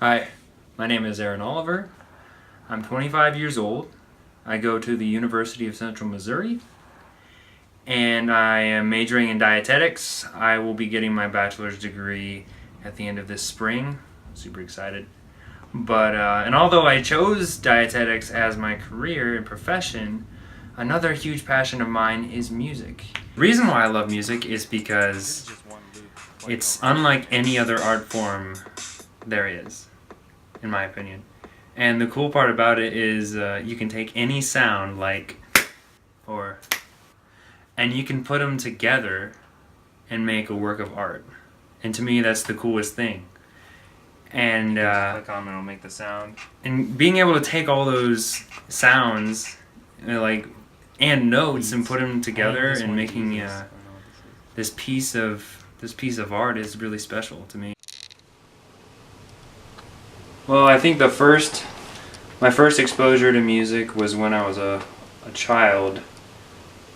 Hi, my name is Aaron Oliver. I'm 25 years old. I go to the University of Central Missouri and I am majoring in dietetics. I will be getting my bachelor's degree at the end of this spring. I'm super excited. And although I chose dietetics as my career and profession, another huge passion of mine is music. The reason why I love music is because it's unlike any other art form there is, in my opinion. And the cool part about it is you can take any sound and you can put them together and make a work of art. And to me, that's the coolest thing. And click on and it'll make the sound. And being able to take all those sounds, and notes, and put them together and making this piece of art is really special to me. Well, I think my first exposure to music was when I was a child,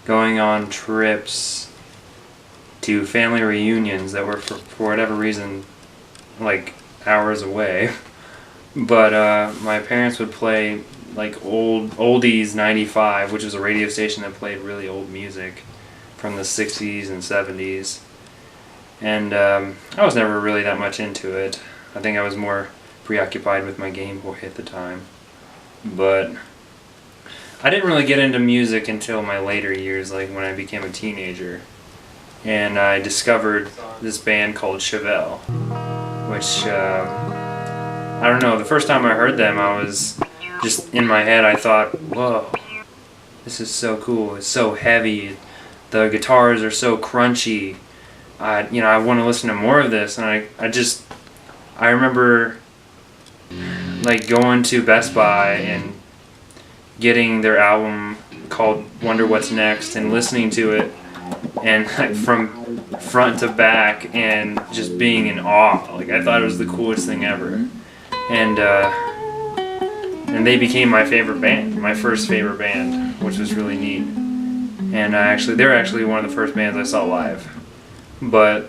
going on trips to family reunions that were for whatever reason like hours away. But my parents would play like oldies 95, which was a radio station that played really old music from the 60s and 70s. And I was never really that much into it. I think I was more preoccupied with my Game Boy at the time. But I didn't really get into music until my later years, like when I became a teenager. And I discovered this band called Chevelle, which, I don't know, the first time I heard them, I was just, in my head, I thought, whoa, this is so cool, it's so heavy, the guitars are so crunchy, I want to listen to more of this. And I remember like going to Best Buy and getting their album called Wonder What's Next and listening to it, and like from front to back, and just being in awe. Like, I thought it was the coolest thing ever. And they became my favorite band, my first favorite band, which was really neat. And they're actually one of the first bands I saw live. But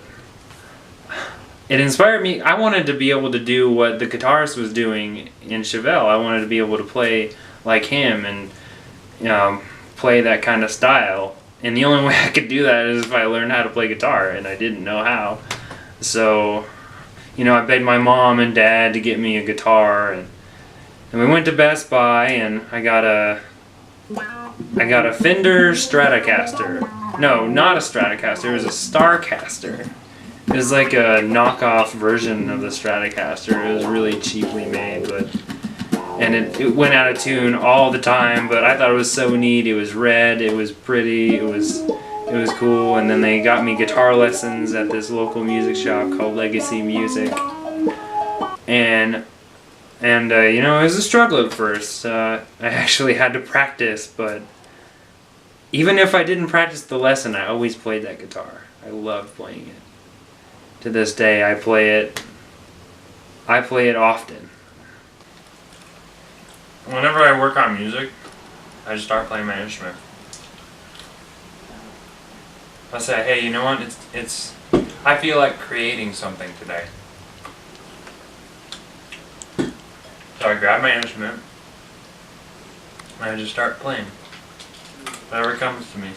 it inspired me. I wanted to be able to do what the guitarist was doing in Chevelle. I wanted to be able to play like him and play that kind of style. And the only way I could do that is if I learned how to play guitar, and I didn't know how. So, I begged my mom and dad to get me a guitar, and we went to Best Buy, and I got a Fender Stratocaster. No, not a Stratocaster, it was a Starcaster. It was like a knockoff version of the Stratocaster. It was really cheaply made, and it went out of tune all the time, but I thought it was so neat. It was red, it was pretty, it was cool. And then they got me guitar lessons at this local music shop called Legacy Music. And it was a struggle at first. I actually had to practice, but even if I didn't practice the lesson, I always played that guitar. I loved playing it. To this day, I play it often. Whenever I work on music, I just start playing my instrument. I say, hey, you know what? I feel like creating something today. So I grab my instrument and I just start playing. Whatever comes to me.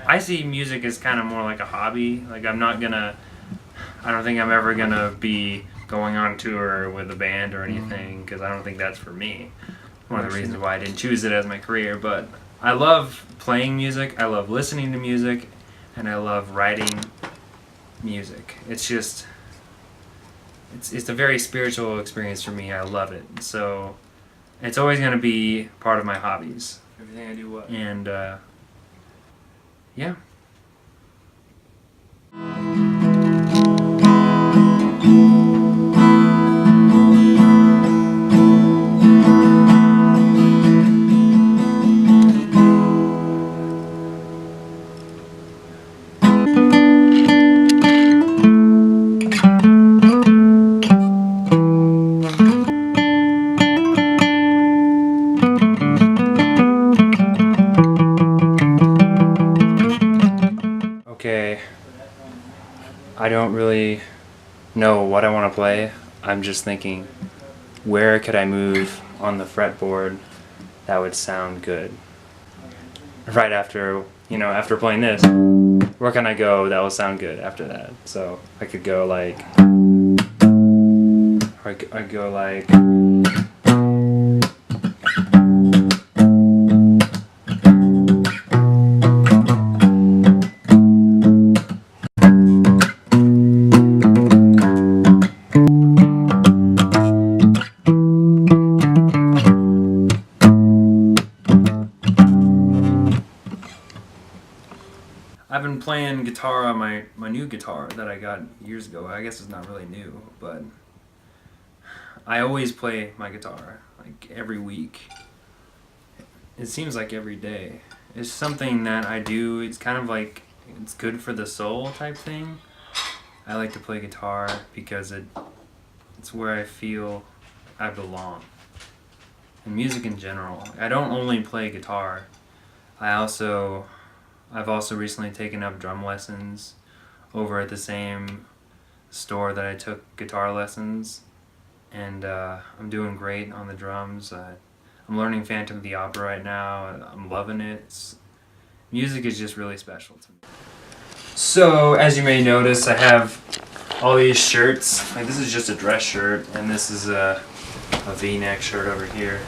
I see music as kind of more like a hobby. Like, I don't think I'm ever gonna be going on tour with a band or anything, because I don't think that's for me. One of the reasons why I didn't choose it as my career. But I love playing music, I love listening to music, and I love writing music. It's a very spiritual experience for me. I love it. So it's always going to be part of my hobbies. Everything I do well. And yeah. Okay, I don't really know what I want to play. I'm just thinking, where could I move on the fretboard that would sound good? Right after, after playing this, where can I go that will sound good after that? So I could go like, or I go like. I've been playing guitar on my new guitar that I got years ago. I guess it's not really new, but I always play my guitar, like every week. It seems like every day. It's something that I do, it's kind of like, it's good for the soul type thing. I like to play guitar because it's where I feel I belong. And music in general. I don't only play guitar, I've also recently taken up drum lessons over at the same store that I took guitar lessons, and I'm doing great on the drums. I'm learning Phantom of the Opera right now. I'm loving it. Music is just really special to me. So, as you may notice, I have all these shirts. Like, this is just a dress shirt, and this is a V-neck shirt over here.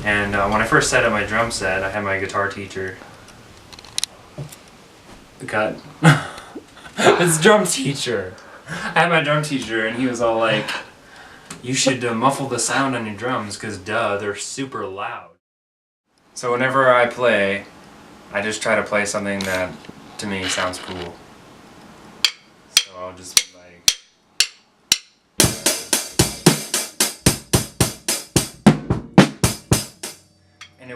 And when I first set up my drum set, I had my guitar teacher. Cut. It's drum teacher. I had my drum teacher, and he was all like, you should muffle the sound on your drums, because they're super loud. So whenever I play, I just try to play something that, to me, sounds cool. So I'll just like... And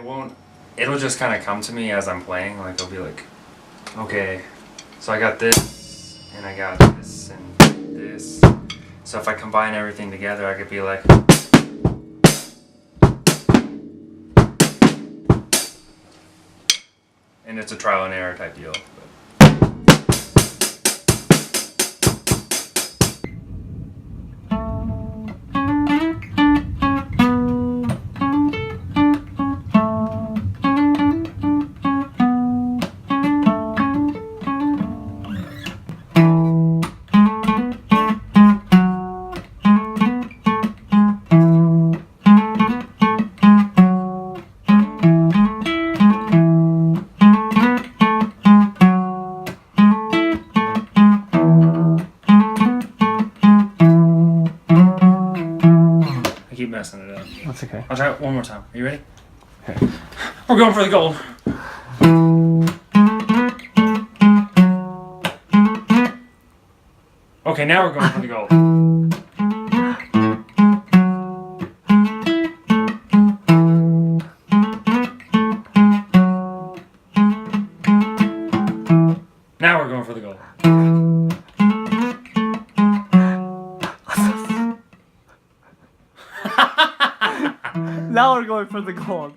it'll just kind of come to me as I'm playing. Like, I'll be like, okay, so I got this, and I got this, and this. So if I combine everything together, I could be like... And it's a trial and error type deal. I keep messing it up. That's okay. I'll try it one more time. Are you ready? Okay. We're going for the gold. Okay, now we're going for the gold. Now we're going for the gold. Now we're going for the gold.